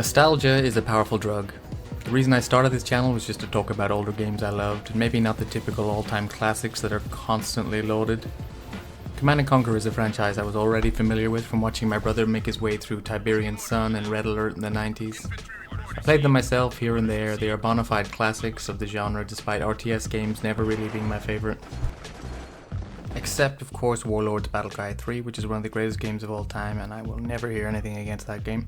Nostalgia is a powerful drug. The reason I started this channel was just to talk about older games I loved, and maybe not the typical all-time classics that are constantly loaded. Command & Conquer is a franchise I was already familiar with from watching my brother make his way through Tiberian Sun and Red Alert in the 90s. I played them myself here and there. They are bona fide classics of the genre despite RTS games never really being my favourite. Except of course Warlords Battlecry 3, which is one of the greatest games of all time, and I will never hear anything against that game.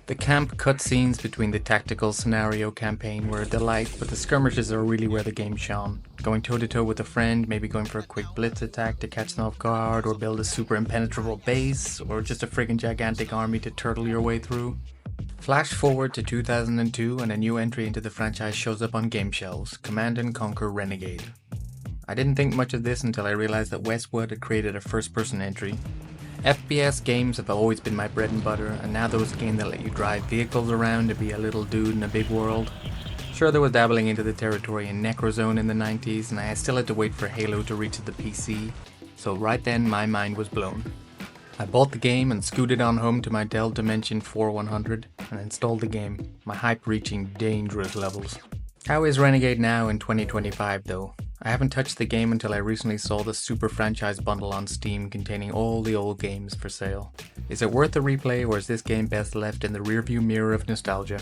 The camp cutscenes between the tactical scenario campaign were a delight, but the skirmishes are really where the game shone. Going toe to toe with a friend, maybe going for a quick blitz attack to catch them off guard, or build a super impenetrable base, or just a friggin' gigantic army to turtle your way through. Flash forward to 2002 and a new entry into the franchise shows up on game shelves, Command & Conquer Renegade. I didn't think much of this until I realized that Westwood had created a first-person entry. FPS games have always been my bread and butter, and now there was a game that let you drive vehicles around to be a little dude in a big world. Sure, there was dabbling into the territory in Necrozone in the 90s, and I still had to wait for Halo to reach the PC, so right then my mind was blown. I bought the game and scooted on home to my Dell Dimension 4100 and installed the game, my hype reaching dangerous levels. How is Renegade now in 2025 though? I haven't touched the game until I recently saw the Super Franchise bundle on Steam containing all the old games for sale. Is it worth a replay, or is this game best left in the rearview mirror of nostalgia?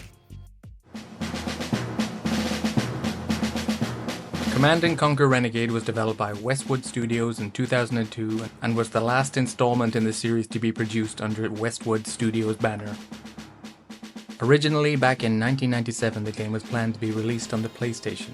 Command & Conquer Renegade was developed by Westwood Studios in 2002 and was the last installment in the series to be produced under Westwood Studios' banner. Originally, back in 1997, the game was planned to be released on the PlayStation.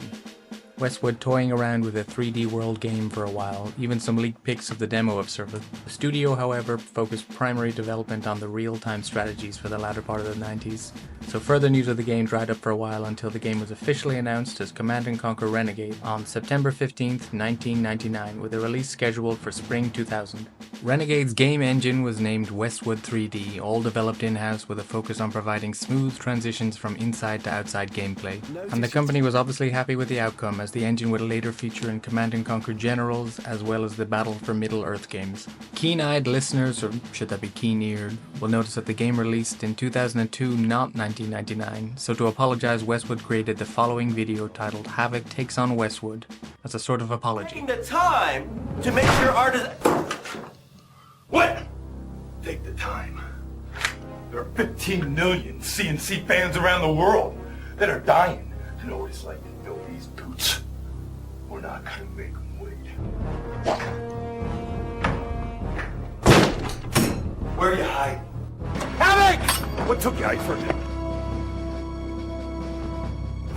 Westwood toying around with a 3D world game for a while, even some leaked pics of the demo have surfaced. The studio, however, focused primary development on the real-time strategies for the latter part of the 90s, so further news of the game dried up for a while until the game was officially announced as Command & Conquer Renegade on September 15th, 1999, with a release scheduled for spring 2000. Renegade's game engine was named Westwood 3D, all developed in-house with a focus on providing smooth transitions from inside to outside gameplay. And the company was obviously happy with the outcome, as the engine would later feature in Command & Conquer Generals, as well as the Battle for Middle-earth games. Keen-eyed listeners, or should that be keen-eared, will notice that the game released in 2002, not 1999, so to apologize, Westwood created the following video titled Havoc Takes on Westwood, as a sort of apology. Taking the time to make sure art is... What? Take the time. There are 15 million CNC fans around the world that are dying to know what it's like to fill these boots. We're not gonna make them wait. Where are you hiding? Havoc! What took you out for a minute?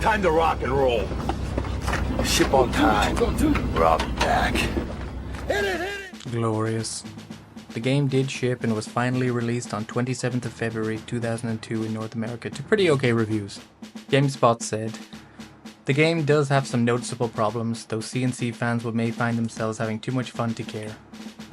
Time to rock and roll. Ship on time, or I'll be back. Hit it! Glorious. The game did ship and was finally released on 27th of February 2002 in North America to pretty okay reviews. GameSpot said, "The game does have some noticeable problems, though CNC fans may find themselves having too much fun to care.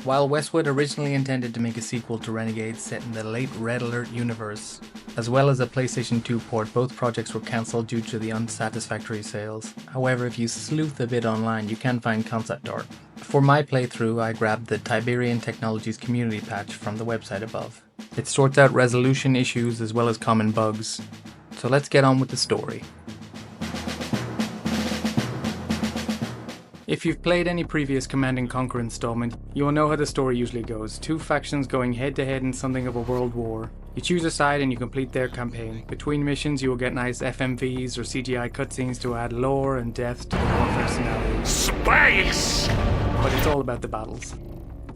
While Westwood originally intended to make a sequel to Renegade set in the late Red Alert universe, as well as a PlayStation 2 port, both projects were cancelled due to the unsatisfactory sales. However, if you sleuth a bit online, you can find concept art. For my playthrough, I grabbed the Tiberian Technologies community patch from the website above. It sorts out resolution issues as well as common bugs. So let's get on with the story. If you've played any previous Command & Conquer installment, you will know how the story usually goes. Two factions going head to head in something of a world war. You choose a side and you complete their campaign. Between missions you will get nice FMVs or CGI cutscenes to add lore and depth to the warfare scenarios. Space! But it's all about the battles.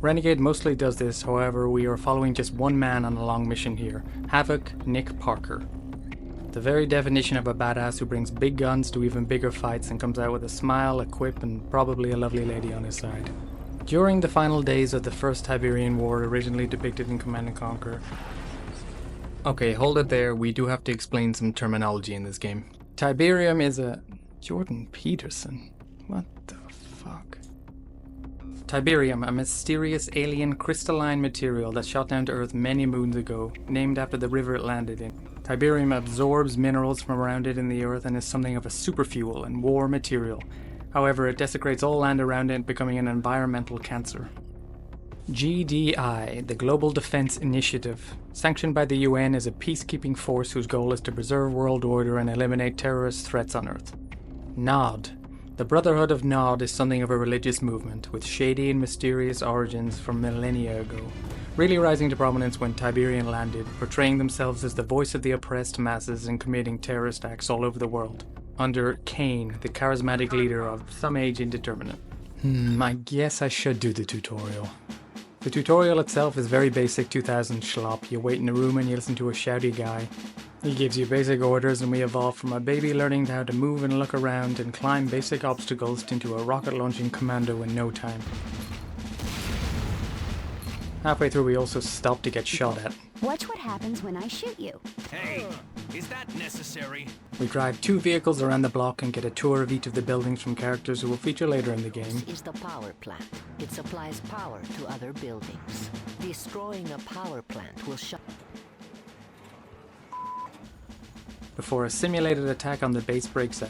Renegade mostly does this, however we are following just one man on a long mission here, Havoc Nick Parker. The very definition of a badass who brings big guns to even bigger fights and comes out with a smile, a quip, and probably a lovely lady on his side. During the final days of the First Tiberian War originally depicted in Command & Conquer... Okay, hold it there, we do have to explain some terminology in this game. Tiberium is a... Jordan Peterson? What the fuck? Tiberium, a mysterious alien crystalline material that shot down to Earth many moons ago, named after the river it landed in. Tiberium absorbs minerals from around it in the Earth and is something of a superfuel and war material, However, it desecrates all land around it, becoming an environmental cancer. GDI, the Global Defense Initiative, sanctioned by the UN, is a peacekeeping force whose goal is to preserve world order and eliminate terrorist threats on Earth. Nod. The Brotherhood of Nod is something of a religious movement, with shady and mysterious origins from millennia ago, really rising to prominence when Tiberian landed, portraying themselves as the voice of the oppressed masses and committing terrorist acts all over the world, under Kane, the charismatic leader of some age indeterminate. I guess I should do the tutorial. The tutorial itself is very basic 2000 schlop. You wait in a room and you listen to a shouty guy. He gives you basic orders, and we evolve from a baby learning how to move and look around and climb basic obstacles into a rocket launching commando in no time. Halfway through we also stop to get shot at. Watch what happens when I shoot you. Hey, is that necessary? We drive 2 vehicles around the block and get a tour of each of the buildings from characters who will feature later in the game. This is the power plant. It supplies power to other buildings. Destroying a power plant will shut... Before a simulated attack on the base breaks out.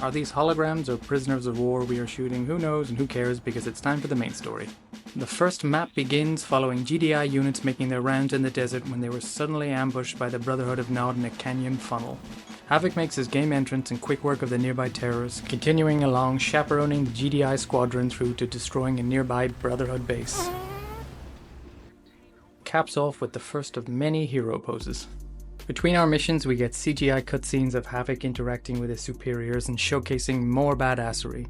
Are these holograms or prisoners of war we are shooting? Who knows and who cares, because it's time for the main story. The first map begins following GDI units making their rounds in the desert when they were suddenly ambushed by the Brotherhood of Nod in a canyon funnel. Havoc makes his game entrance and quick work of the nearby terrorists, continuing along, chaperoning the GDI squadron through to destroying a nearby Brotherhood base. Caps off with the first of many hero poses. Between our missions we get CGI cutscenes of Havoc interacting with his superiors and showcasing more badassery,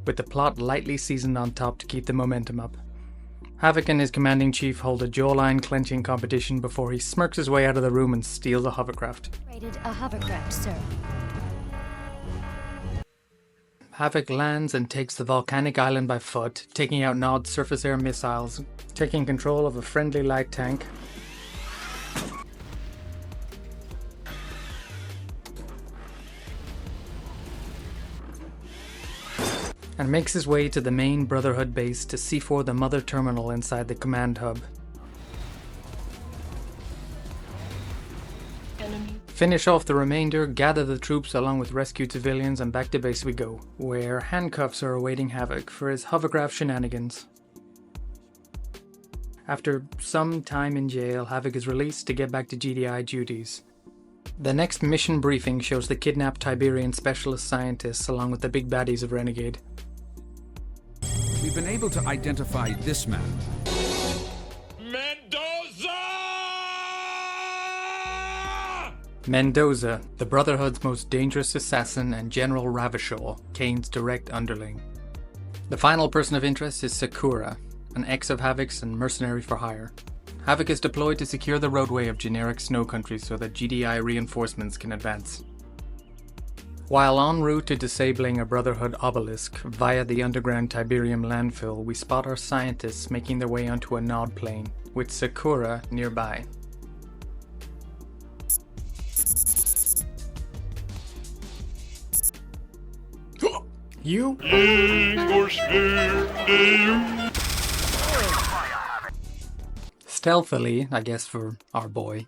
with the plot lightly seasoned on top to keep the momentum up. Havoc and his commanding chief hold a jawline clenching competition before he smirks his way out of the room and steals a hovercraft. Rated a hovercraft, sir. Havoc lands and takes the volcanic island by foot, taking out Nod's surface-air missiles, taking control of a friendly light tank, and makes his way to the main Brotherhood base to C4 the mother terminal inside the command hub. Finish off the remainder, gather the troops along with rescued civilians, and back to base we go, where handcuffs are awaiting Havoc for his hovercraft shenanigans. After some time in jail, Havoc is released to get back to GDI duties. The next mission briefing shows the kidnapped Tiberian specialist scientists along with the big baddies of Renegade. We've been able to identify this man. Mendoza, the Brotherhood's most dangerous assassin, and General Ravachol, Kane's direct underling. The final person of interest is Sakura, an ex of Havoc's and mercenary for hire. Havoc is deployed to secure the roadway of generic snow country so that GDI reinforcements can advance. While en route to disabling a Brotherhood obelisk via the underground Tiberium landfill, we spot our scientists making their way onto a Nod plane, with Sakura nearby. You? Stealthily, I guess for our boy,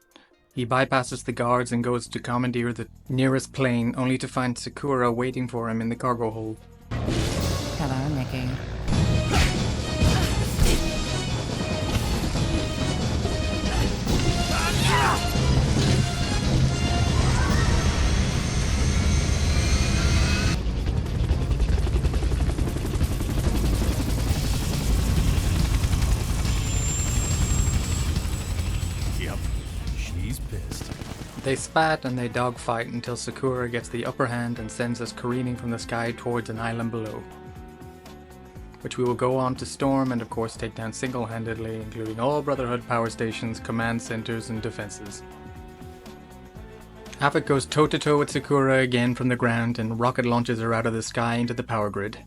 he bypasses the guards and goes to commandeer the nearest plane, only to find Sakura waiting for him in the cargo hold. Hello, Nikki. They spat and they dogfight until Sakura gets the upper hand and sends us careening from the sky towards an island below, which we will go on to storm and of course take down single-handedly, including all Brotherhood power stations, command centers, and defenses. Havoc goes toe-to-toe with Sakura again from the ground and rocket launches her out of the sky into the power grid.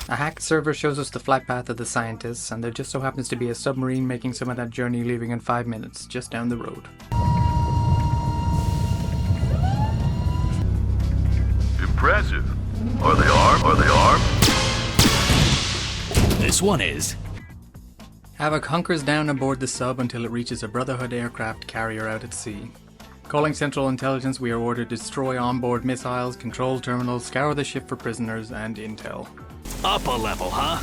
A hacked server shows us the flight path of the scientists, and there just so happens to be a submarine making some of that journey, leaving in 5 minutes, just down the road. Impressive. Are they armed? This one is. Havoc hunkers down aboard the sub until it reaches a Brotherhood aircraft carrier out at sea. Calling Central Intelligence, we are ordered to destroy onboard missiles, control terminals, scour the ship for prisoners, and intel. Up a level, huh?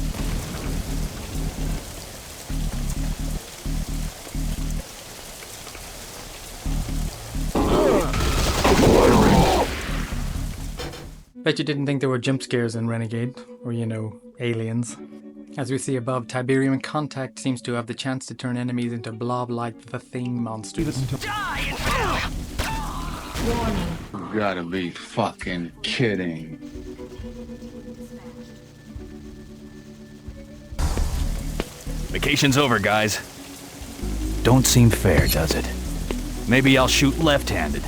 Bet you didn't think there were jump scares in Renegade, or you know, aliens. As we see above, Tiberium Contact seems to have the chance to turn enemies into blob-like The Thing monsters. You gotta be fucking kidding. Vacation's over, guys. Don't seem fair, does it? Maybe I'll shoot left-handed.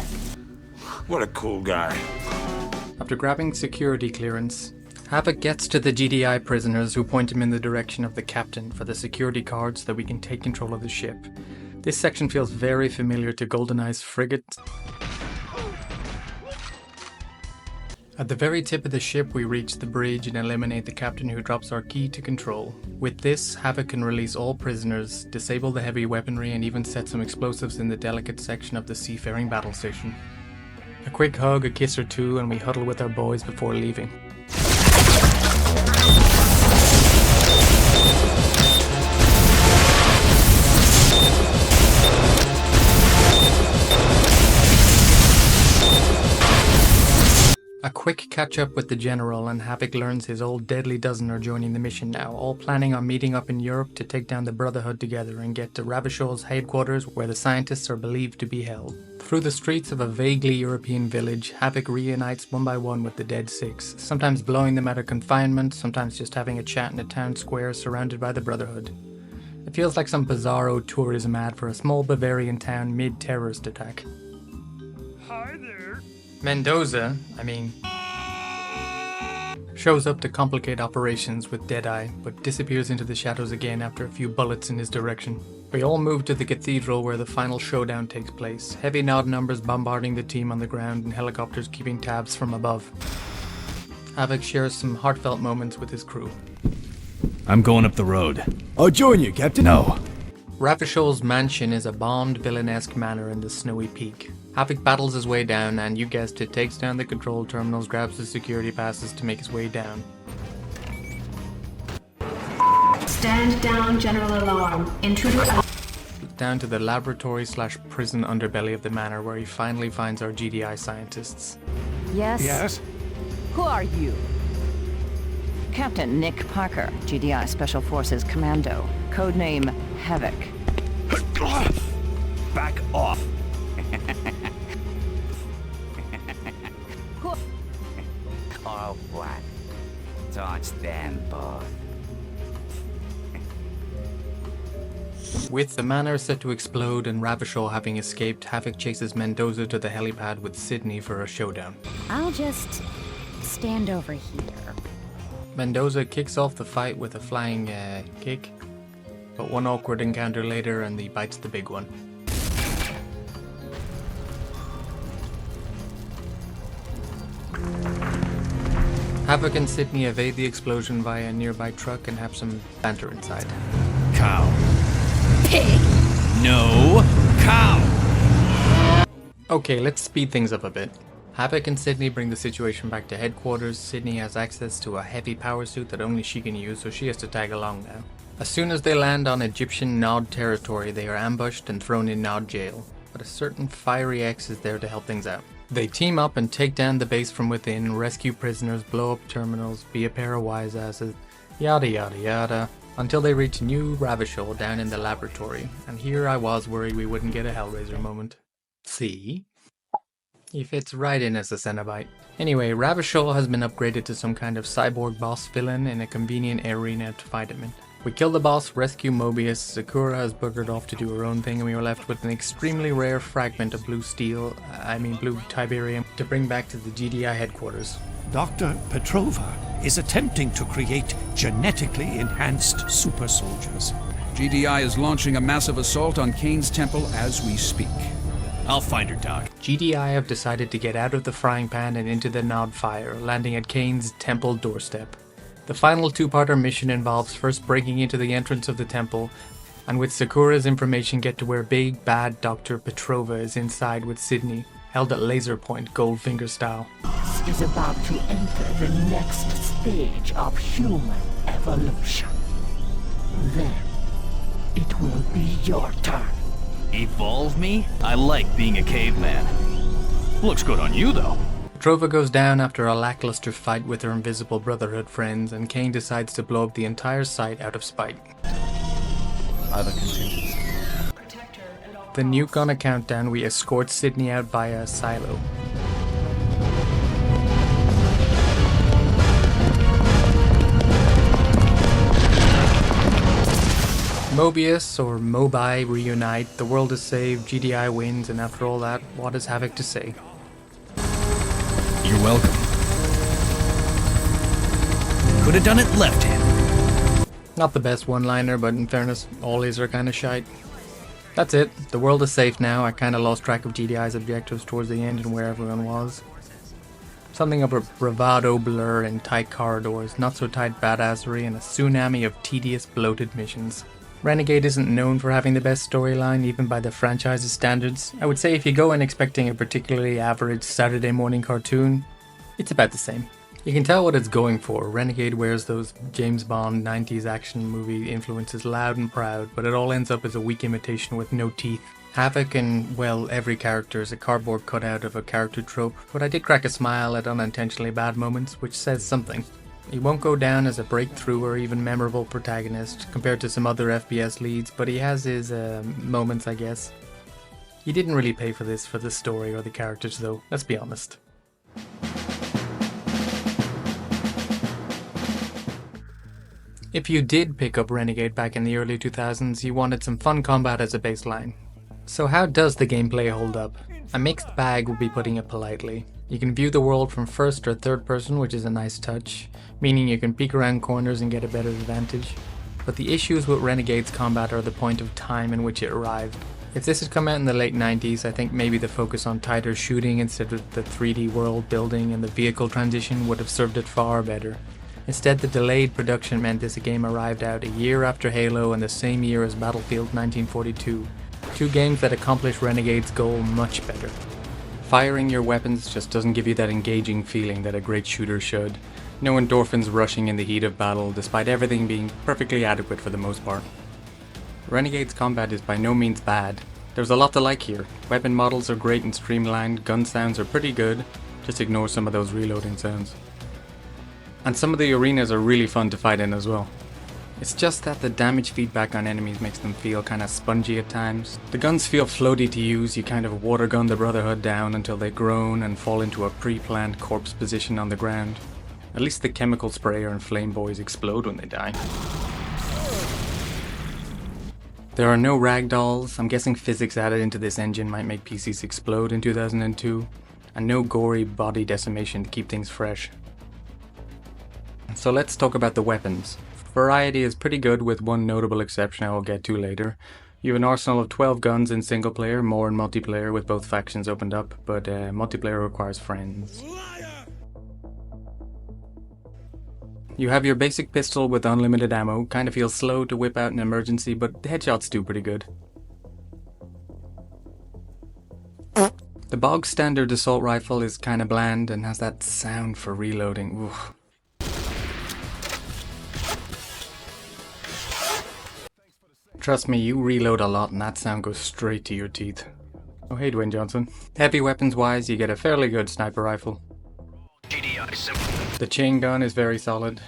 What a cool guy. After grabbing security clearance, Havoc gets to the GDI prisoners who point him in the direction of the captain for the security card so that we can take control of the ship. This section feels very familiar to GoldenEye's frigate. At the very tip of the ship, we reach the bridge and eliminate the captain who drops our key to control. With this, Havoc can release all prisoners, disable the heavy weaponry, and even set some explosives in the delicate section of the seafaring battle station. A quick hug, a kiss or two, and we huddle with our boys before leaving. A quick catch-up with the General, and Havoc learns his old Deadly Dozen are joining the mission now, all planning on meeting up in Europe to take down the Brotherhood together and get to Ravishaw's headquarters where the scientists are believed to be held. Through the streets of a vaguely European village, Havoc reunites one by one with the Dead Six, sometimes blowing them out of confinement, sometimes just having a chat in a town square surrounded by the Brotherhood. It feels like some bizarro tourism ad for a small Bavarian town mid-terrorist attack. Hi there. Mendoza, shows up to complicate operations with Deadeye, but disappears into the shadows again after a few bullets in his direction. We all move to the cathedral where the final showdown takes place, heavy odd numbers bombarding the team on the ground and helicopters keeping tabs from above. Havoc shares some heartfelt moments with his crew. I'm going up the road. I'll join you, Captain. No. Ravishaw's mansion is a Bond villain-esque manor in the snowy peak. Havoc battles his way down and, you guessed it, takes down the control terminals, grabs the security passes to make his way down. Stand down, General Alarm. Intruder Down to the laboratory/prison underbelly of the manor where he finally finds our GDI scientists. Yes? Who are you? Captain Nick Parker, GDI Special Forces Commando. Codename Havoc. Back off. Oh, what? Dodge them, both. With the manor set to explode and Ravishaw having escaped, Havoc chases Mendoza to the helipad with Sydney for a showdown. I'll just stand over here. Mendoza kicks off the fight with a flying kick, but one awkward encounter later and he bites the big one. Havoc and Sydney evade the explosion via a nearby truck and have some banter inside. Cow. Pig. No. Cow. Okay, let's speed things up a bit. Havoc and Sydney bring the situation back to headquarters. Sydney has access to a heavy power suit that only she can use, so she has to tag along now. As soon as they land on Egyptian Nod territory, they are ambushed and thrown in Nod jail, but a certain Fiery X is there to help things out. They team up and take down the base from within, rescue prisoners, blow up terminals, be a pair of wise asses, yada yada yada, until they reach New Ravishaw down in the laboratory, and here I was worried we wouldn't get a Hellraiser moment. See? He fits right in as a Cenobite. Anyway, Ravishaw has been upgraded to some kind of cyborg boss villain in a convenient arena to fight him in. We kill the boss, rescue Mobius, Sakura has buggered off to do her own thing, and we were left with an extremely rare fragment of blue Tiberium, to bring back to the GDI headquarters. Dr. Petrova is attempting to create genetically enhanced super soldiers. GDI is launching a massive assault on Kane's temple as we speak. I'll find her, Doc. GDI have decided to get out of the frying pan and into the Nod fire, landing at Kane's temple doorstep. The final two-parter mission involves first breaking into the entrance of the temple, And with Sakura's information get to where big bad Dr. Petrova is inside with Sydney, held at laser point Goldfinger style. Is about to enter the next stage of human evolution. Then, it will be your turn. Evolve me? I like being a caveman. Looks good on you, though. Petrova goes down after a lackluster fight with her invisible Brotherhood friends, and Kane decides to blow up the entire site out of spite. Other contingencies. The nuke on a countdown, we escort Sydney out via a silo. Mobius, or Mobi, reunite, the world is saved, GDI wins, and after all that, what has Havoc to say? You're welcome. Could have done it left-handed. Not the best one-liner, but in fairness, all these are kinda shite. That's it, the world is safe now. I kinda lost track of GDI's objectives towards the end and where everyone was. Something of a bravado blur in tight corridors, not so tight badassery, and a tsunami of tedious, bloated missions. Renegade isn't known for having the best storyline, even by the franchise's standards. I would say if you go in expecting a particularly average Saturday morning cartoon, it's about the same. You can tell what it's going for. Renegade wears those James Bond 90s action movie influences loud and proud, but it all ends up as a weak imitation with no teeth. Havoc and, well, every character is a cardboard cutout of a character trope, but I did crack a smile at unintentionally bad moments, which says something. He won't go down as a breakthrough or even memorable protagonist compared to some other FPS leads, but he has his moments, I guess. You didn't really pay for this for the story or the characters though, let's be honest. If you did pick up Renegade back in the early 2000s, you wanted some fun combat as a baseline. So how does the gameplay hold up? A mixed bag would be putting it politely. You can view the world from first or third person, which is a nice touch, meaning you can peek around corners and get a better advantage. But the issues with Renegade's combat are the point of time in which it arrived. If this had come out in the late 90s, I think maybe the focus on tighter shooting instead of the 3D world building and the vehicle transition would have served it far better. Instead, the delayed production meant this game arrived out a year after Halo and the same year as Battlefield 1942. Two games that accomplish Renegade's goal much better. Firing your weapons just doesn't give you that engaging feeling that a great shooter should. No endorphins rushing in the heat of battle, despite everything being perfectly adequate for the most part. Renegade's combat is by no means bad. There's a lot to like here. Weapon models are great and streamlined, gun sounds are pretty good, just ignore some of those reloading sounds. And some of the arenas are really fun to fight in as well. It's just that the damage feedback on enemies makes them feel kinda spongy at times. The guns feel floaty to use, you kind of water gun the Brotherhood down until they groan and fall into a pre-planned corpse position on the ground. At least the chemical sprayer and flame boys explode when they die. There are no ragdolls. I'm guessing physics added into this engine might make PCs explode in 2002, and no gory body decimation to keep things fresh. So let's talk about the weapons. Variety is pretty good with one notable exception I will get to later. You have an arsenal of 12 guns in single player, more in multiplayer with both factions opened up, but multiplayer requires friends. You have your basic pistol with unlimited ammo, kinda feels slow to whip out in emergency, but the headshots do pretty good. The bog standard assault rifle is kinda bland and has that sound for reloading. Oof. Trust me, you reload a lot and that sound goes straight to your teeth. Oh hey Dwayne Johnson. Heavy weapons wise, you get a fairly good sniper rifle. The chain gun is very solid.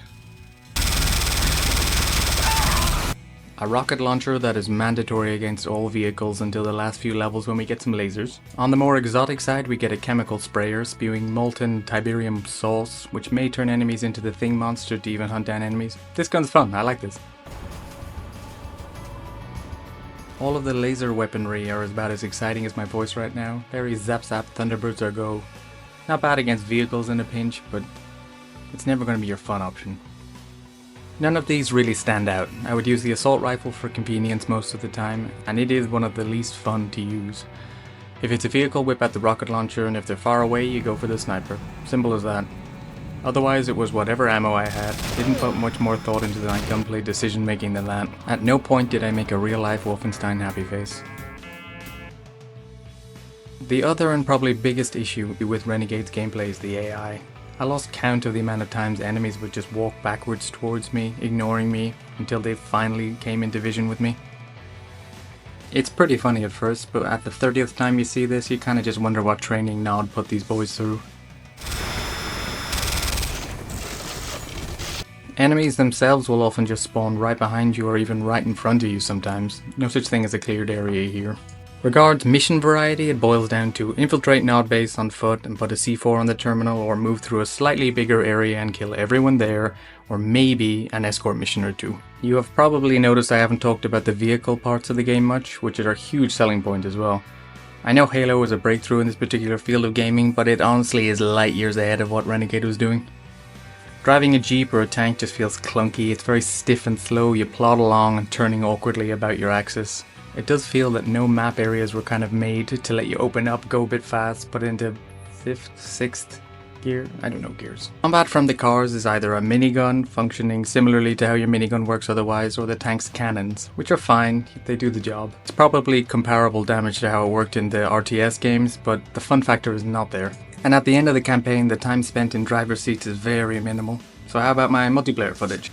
A rocket launcher that is mandatory against all vehicles until the last few levels when we get some lasers. On the more exotic side we get a chemical sprayer spewing molten Tiberium sauce, which may turn enemies into the Thing monster to even hunt down enemies. This gun's fun, I like this. All of the laser weaponry are about as exciting as my voice right now. Very zap zap Thunderbirds or go. Not bad against vehicles in a pinch, but it's never going to be your fun option. None of these really stand out. I would use the assault rifle for convenience most of the time, and it is one of the least fun to use. If it's a vehicle, whip out the rocket launcher, and if they're far away, you go for the sniper. Simple as that. Otherwise, it was whatever ammo I had. Didn't put much more thought into my gunplay decision making than that. At no point did I make a real life Wolfenstein happy face. The other and probably biggest issue with Renegade's gameplay is the AI. I lost count of the amount of times enemies would just walk backwards towards me, ignoring me, until they finally came into vision with me. It's pretty funny at first, but at the 30th time you see this, you kinda just wonder what training Nod put these boys through. Enemies themselves will often just spawn right behind you or even right in front of you sometimes. No such thing as a cleared area here. Regards mission variety, it boils down to infiltrate Nod base on foot and put a C4 on the terminal, or move through a slightly bigger area and kill everyone there, or maybe an escort mission or two. You have probably noticed I haven't talked about the vehicle parts of the game much, which are a huge selling point as well. I know Halo is a breakthrough in this particular field of gaming, but it honestly is light years ahead of what Renegade was doing. Driving a jeep or a tank just feels clunky, it's very stiff and slow, you plod along and turning awkwardly about your axis. It does feel that no map areas were kind of made to let you open up, go a bit fast, put into 5th, 6th gear? I don't know gears. Combat from the cars is either a minigun, functioning similarly to how your minigun works otherwise, or the tank's cannons, which are fine, they do the job. It's probably comparable damage to how it worked in the RTS games, but the fun factor is not there. And at the end of the campaign, the time spent in driver's seats is very minimal. So how about my multiplayer footage?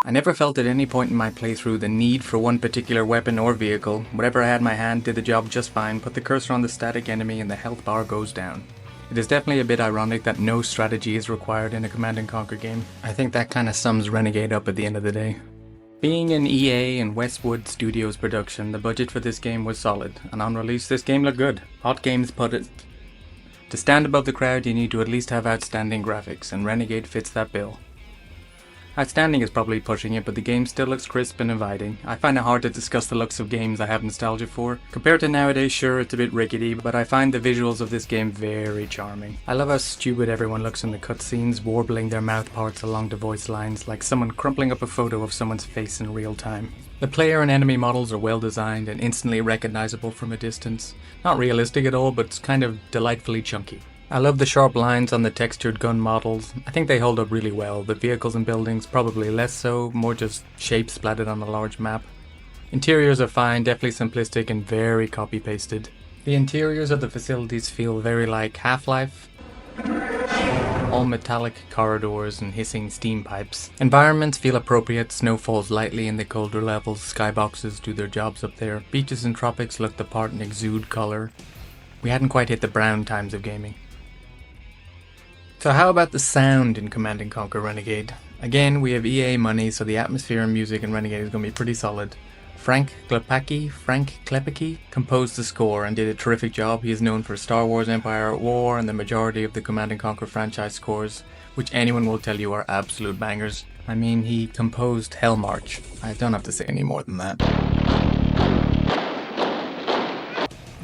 I never felt at any point in my playthrough the need for one particular weapon or vehicle. Whatever I had in my hand did the job just fine. Put the cursor on the static enemy and the health bar goes down. It is definitely a bit ironic that no strategy is required in a Command & Conquer game. I think that kinda sums Renegade up at the end of the day. Being an EA and Westwood Studios production, the budget for this game was solid, and on release this game looked good. Hot Games put it. To stand above the crowd you need to at least have outstanding graphics, and Renegade fits that bill. Outstanding is probably pushing it, but the game still looks crisp and inviting. I find it hard to discuss the looks of games I have nostalgia for. Compared to nowadays, sure, it's a bit rickety, but I find the visuals of this game very charming. I love how stupid everyone looks in the cutscenes, warbling their mouth parts along the voice lines, like someone crumpling up a photo of someone's face in real time. The player and enemy models are well designed and instantly recognizable from a distance. Not realistic at all, but kind of delightfully chunky. I love the sharp lines on the textured gun models. I think they hold up really well. The vehicles and buildings probably less so, more just shapes splattered on a large map. Interiors are fine, definitely simplistic and very copy-pasted. The interiors of the facilities feel very like Half-Life. All metallic corridors and hissing steam pipes. Environments feel appropriate, snow falls lightly in the colder levels, skyboxes do their jobs up there. Beaches and tropics look the part and exude colour. We hadn't quite hit the brown times of gaming. So how about the sound in Command & Conquer Renegade? Again, we have EA money, so the atmosphere and music in Renegade is going to be pretty solid. Frank Klepacki composed the score and did a terrific job. He is known for Star Wars Empire at War and the majority of the Command & Conquer franchise scores, which anyone will tell you are absolute bangers. I mean, he composed Hell March. I don't have to say any more than that.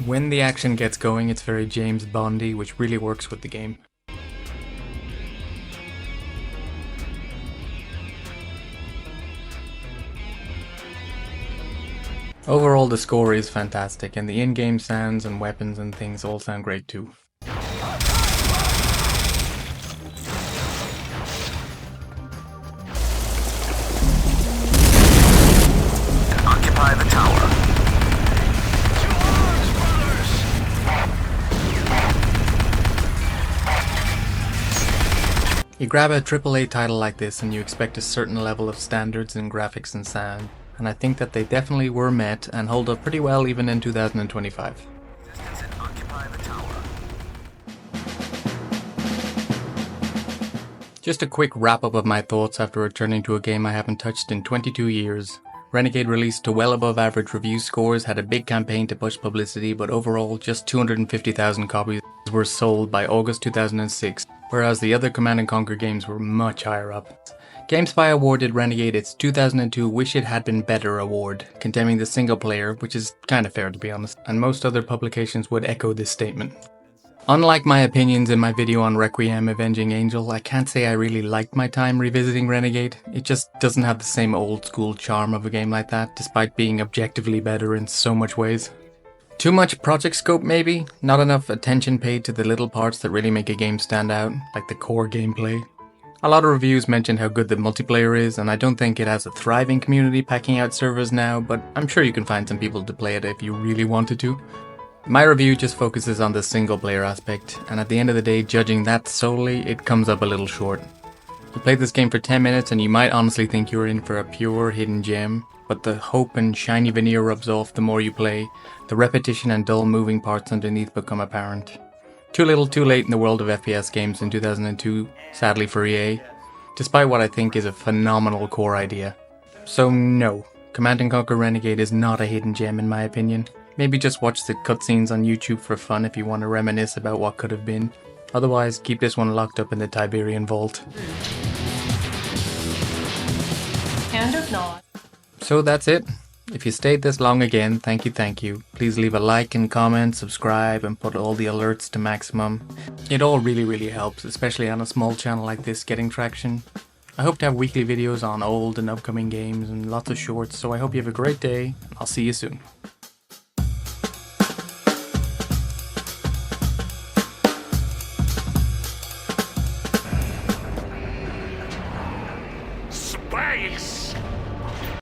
When the action gets going, it's very James Bondy, which really works with the game. Overall, the score is fantastic, and the in-game sounds and weapons and things all sound great too. Occupy the tower. You grab a AAA title like this and you expect a certain level of standards in graphics and sound. And I think that they definitely were met and hold up pretty well even in 2025. Just a quick wrap up of my thoughts after returning to a game I haven't touched in 22 years. Renegade released to well above average review scores, had a big campaign to push publicity, but overall just 250,000 copies were sold by August 2006, whereas the other Command & Conquer games were much higher up. GameSpy awarded Renegade its 2002 Wish It Had Been Better award, condemning the single player, which is kinda fair to be honest, and most other publications would echo this statement. Unlike my opinions in my video on Requiem Avenging Angel, I can't say I really liked my time revisiting Renegade. It just doesn't have the same old school charm of a game like that, despite being objectively better in so much ways. Too much project scope maybe? Not enough attention paid to the little parts that really make a game stand out, like the core gameplay. A lot of reviews mentioned how good the multiplayer is, and I don't think it has a thriving community packing out servers now, but I'm sure you can find some people to play it if you really wanted to. My review just focuses on the single player aspect, and at the end of the day, judging that solely, it comes up a little short. You play this game for 10 minutes and you might honestly think you're in for a pure hidden gem, but the hope and shiny veneer rubs off the more you play. The repetition and dull moving parts underneath become apparent. Too little too late in the world of FPS games in 2002, sadly for EA, despite what I think is a phenomenal core idea. So no, Command & Conquer Renegade is not a hidden gem in my opinion. Maybe just watch the cutscenes on YouTube for fun if you want to reminisce about what could have been. Otherwise, keep this one locked up in the Tiberian Vault. And if not. So that's it. If you stayed this long again, thank you. Please leave a like and comment, subscribe, and put all the alerts to maximum. It all really helps, especially on a small channel like this getting traction. I hope to have weekly videos on old and upcoming games and lots of shorts, so I hope you have a great day, and I'll see you soon.